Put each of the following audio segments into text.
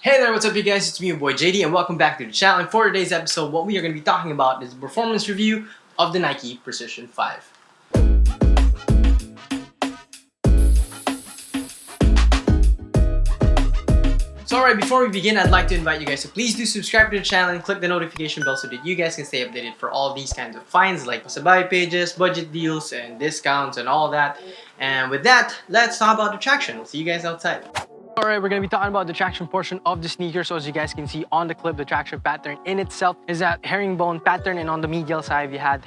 Hey there, what's up you guys? It's me, your boy JD, and welcome back to the channel. And for today's episode, what we are going to be talking about is a performance review of the Nike Precision 5. So alright, before we begin, I'd like to invite you guys to please do subscribe to the channel and click the notification bell so that you guys can stay updated for all these kinds of finds like pasabay pages, budget deals, and discounts and all that. And with that, let's talk about the traction. We'll see you guys outside. Alright, we're going to be talking about the traction portion of the sneaker. So as you guys can see on the clip, the traction pattern in itself is that herringbone pattern, and on the medial side you had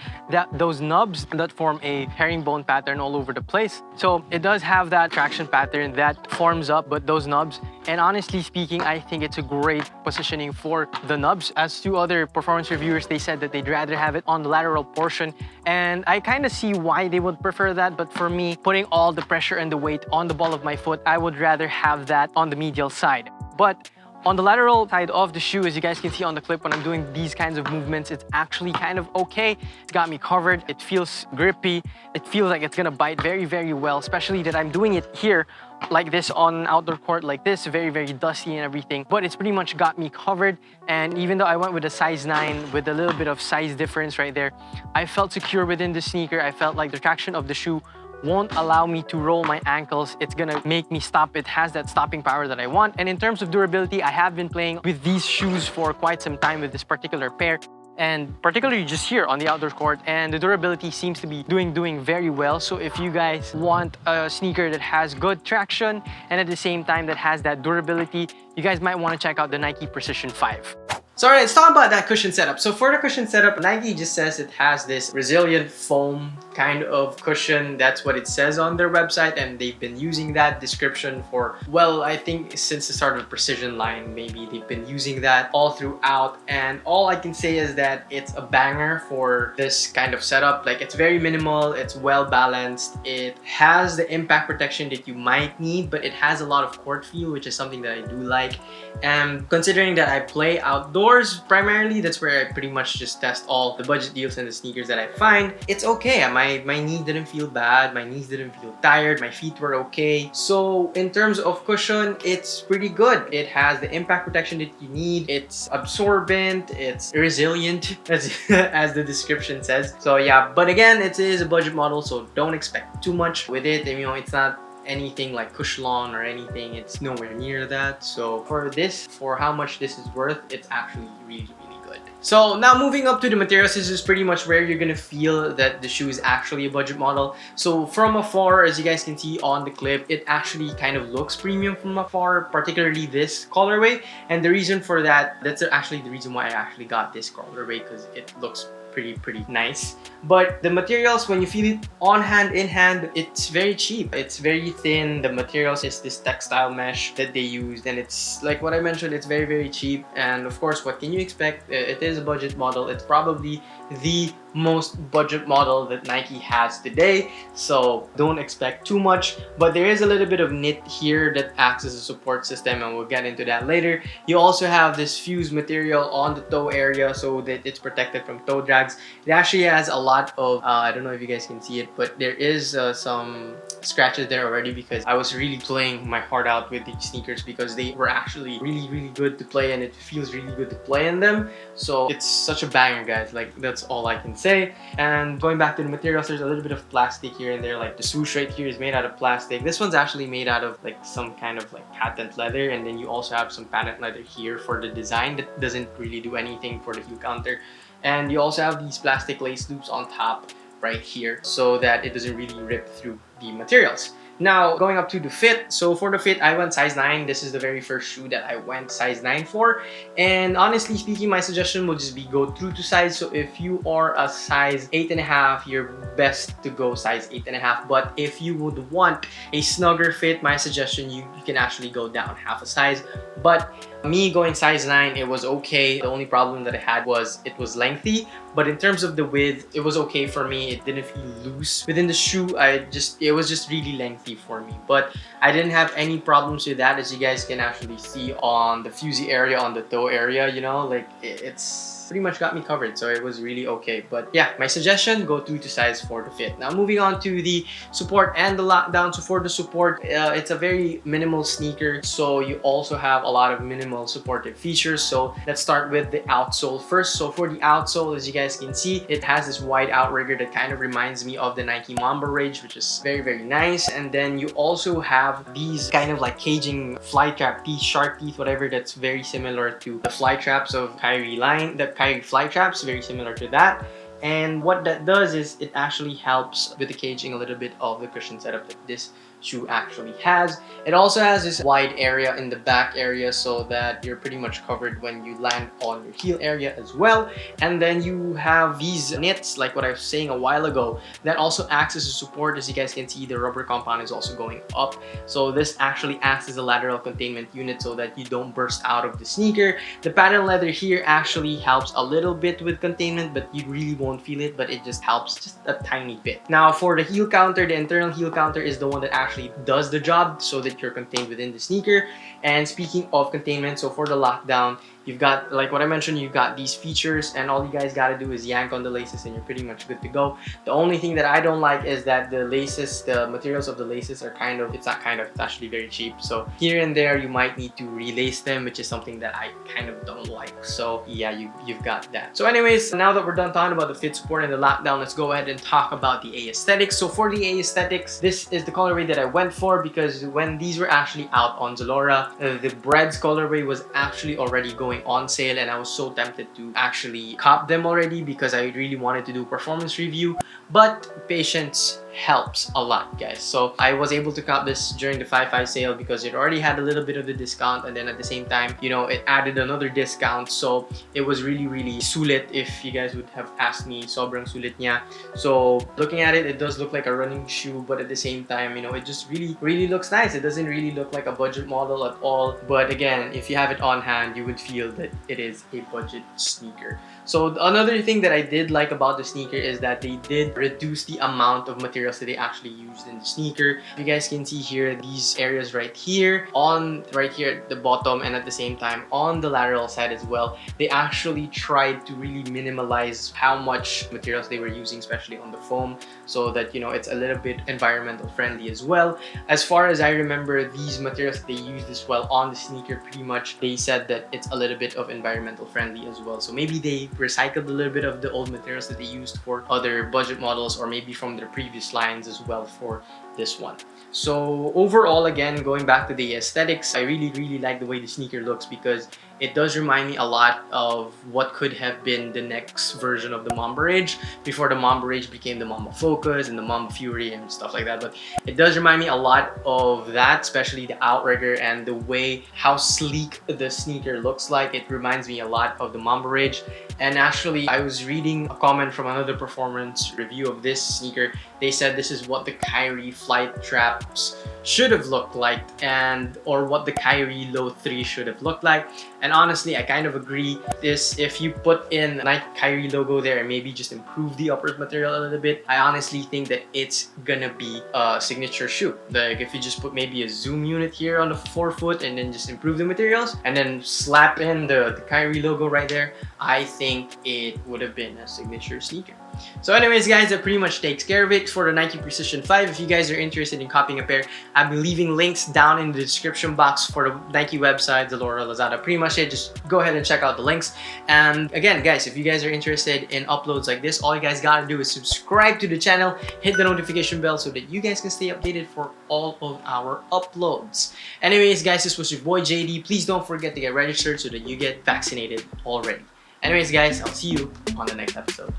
those nubs that form a herringbone pattern all over the place. So it does have that traction pattern that forms up but those nubs, and honestly speaking, I think it's a great positioning for the nubs. As to other performance reviewers, they said that they'd rather have it on the lateral portion, and I kind of see why they would prefer that, but for me, putting all the pressure and the weight on the ball of my foot, I would rather have that on the medial side. But on the lateral side of the shoe, as you guys can see on the clip, when I'm doing these kinds of movements, it's actually kind of okay. It's got me covered. It feels grippy. It feels like it's gonna bite very, very well, especially that I'm doing it here like this on outdoor court like this, very, very dusty and everything. But it's pretty much got me covered. And even though I went with a size 9 with a little bit of size difference right there, I felt secure within the sneaker. I felt like the traction of the shoe won't allow me to roll my ankles. It's gonna make me stop. It has that stopping power that I want. And in terms of durability, I have been playing with these shoes for quite some time with this particular pair, and particularly just here on the outdoor court, and the durability seems to be doing very well. So if you guys want a sneaker that has good traction and at the same time that has that durability, you guys might want to check out the Nike Precision 5. So alright, let's talk about that cushion setup. So for the cushion setup, Nike just says it has this resilient foam kind of cushion. That's what it says on their website, and they've been using that description for, well, I think since the start of the Precision line, maybe they've been using that all throughout. And all I can say is that it's a banger for this kind of setup. Like, it's very minimal, it's well balanced, it has the impact protection that you might need, but it has a lot of court feel, which is something that I do like. And considering that I play outdoors primarily, that's where I pretty much just test all the budget deals and the sneakers that I find. It's okay. My knee didn't feel bad, my knees didn't feel tired, my feet were okay. So in terms of cushion, it's pretty good. It has the impact protection that you need. It's absorbent, it's resilient as the description says. So yeah, but again, it is a budget model, so don't expect too much with it. And, you know, it's not anything like Cushlon or anything. It's nowhere near that. So for how much this is worth, it's actually really good. So now moving up to the materials, this is pretty much where you're gonna feel that the shoe is actually a budget model. So from afar, as you guys can see on the clip, it actually kind of looks premium from afar, particularly this colorway. And the reason for that, that's actually the reason why I actually got this colorway, because it looks pretty nice. But the materials, when you feel it on hand, in hand, it's very cheap. It's very thin. The materials is this textile mesh that they used, and it's like what I mentioned, it's very cheap. And of course, what can you expect? It is a budget model. It's probably the most budget model that Nike has today, so don't expect too much. But there is a little bit of knit here that acts as a support system, and we'll get into that later. You also have this fused material on the toe area so that it's protected from toe drags. It actually has a lot of I don't know if you guys can see it, but there is some scratches there already, because I was really playing my heart out with these sneakers, because they were actually really good to play, and it feels really good to play in them. So it's such a banger, guys. Like, that's all I can say. And going back to the materials, there's a little bit of plastic here and there. Like, the swoosh right here is made out of plastic. This one's actually made out of like some kind of like patent leather, and then you also have some patent leather here for the design that doesn't really do anything for the heel counter. And you also have these plastic lace loops on top right here so that it doesn't really rip through the materials. Now, going up to the fit. So for the fit, I went size 9. This is the very first shoe that I went size 9 for. And honestly speaking, my suggestion would just be go true to size. So if you are a size 8.5, you're best to go size 8.5. But if you would want a snugger fit, my suggestion, you can actually go down half a size. But me going size 9, it was okay. The only problem that I had was it was lengthy, But in terms of the width, it was okay for me. It didn't feel loose within the shoe. It was just really lengthy for me. But I didn't have any problems with that, as you guys can actually see on the fusy area, on the toe area, you know, like it's pretty much got me covered, so it was really okay. But yeah, my suggestion, go 2 to size for the fit. Now moving on to the support and the lockdown. So for the support, it's a very minimal sneaker, so you also have a lot of minimal supportive features. So let's start with the outsole first. So for the outsole, as you guys can see, it has this wide outrigger that kind of reminds me of the Nike Mamba Rage, which is very, very nice. And then you also have these kind of like caging fly trap teeth, shark teeth, whatever, that's very similar to the fly traps of Kyrie line, the Kyrie fly traps, very similar to that. And what that does is it actually helps with the caging a little bit of the cushion setup that this shoe actually has. It also has this wide area in the back area so that you're pretty much covered when you land on your heel area as well. And then you have these knits, like what I was saying a while ago, that also acts as a support. As you guys can see, the rubber compound is also going up, so this actually acts as a lateral containment unit so that you don't burst out of the sneaker. The pattern leather here actually helps a little bit with containment, but you really won't feel it, but it just helps just a tiny bit. Now for the heel counter, the internal heel counter is the one that actually does the job so that you're contained within the sneaker. And speaking of containment, so for the lockdown, you've got, like what I mentioned, you've got these features, and all you guys got to do is yank on the laces and you're pretty much good to go. The only thing that I don't like is that the laces, the materials of the laces are kind of, it's not kind of, it's actually very cheap. So here and there you might need to relace them, which is something that I kind of don't like. So yeah, you've got that. So anyways, now that we're done talking about the fit support and the lockdown, let's go ahead and talk about the aesthetics. So for the aesthetics, this is the colorway that I went for, because when these were actually out on Zalora, the Breads colorway was actually already going on sale, and I was so tempted to actually cop them already because I really wanted to do performance review. But patience helps a lot, guys. So I was able to cop this during the 5/5 sale because it already had a little bit of the discount, and then at the same time, you know, it added another discount, so it was really, really sulit. If you guys would have asked me, sobrang sulit niya. So looking at it, it does look like a running shoe, but at the same time, you know, it just really, really looks nice. It doesn't really look like a budget model at all, but again, if you have it on hand, you would feel that it is a budget sneaker. So another thing that I did like about the sneaker is that they did reduce the amount of materials that they actually used in the sneaker. You guys can see here, these areas right here at the bottom, and at the same time on the lateral side as well, they actually tried to really minimalize how much materials they were using, especially on the foam, so that, you know, it's a little bit environmental friendly as well. As far as I remember, these materials they used as well on the sneaker, pretty much they said that it's a little bit of environmental friendly as well. So maybe they recycled a little bit of the old materials that they used for other budget models, or maybe from their previous lines as well for this one. So overall, again, going back to the aesthetics, I really, really like the way the sneaker looks, because it does remind me a lot of what could have been the next version of the Mamba Rage before the Mamba Rage became the Mamba Focus and the Mamba Fury and stuff like that. But it does remind me a lot of that, especially the outrigger and the way how sleek the sneaker looks like. It reminds me a lot of the Mamba Rage. And actually, I was reading a comment from another performance review of this sneaker. They said this is what the Kyrie flight traps should have looked like, or what the Kyrie Low 3 should have looked like. And honestly, I kind of agree. This, if you put in Nike Kyrie logo there and maybe just improve the upper material a little bit, I honestly think that it's gonna be a signature shoe. Like if you just put maybe a zoom unit here on the forefoot and then just improve the materials and then slap in the Kyrie logo right there, I think it would have been a signature sneaker. So anyways, guys, that pretty much takes care of it for the Nike Precision 5. If you guys are interested in copying a pair, I'll be leaving links down in the description box for the Nike website, Zalora, Lazada, pretty much it. Just go ahead and check out the links. And again, guys, if you guys are interested in uploads like this, all you guys gotta do is subscribe to the channel, hit the notification bell so that you guys can stay updated for all of our uploads. Anyways, guys, this was your boy JD. Please don't forget to get registered so that you get vaccinated already. Anyways, guys, I'll see you on the next episode.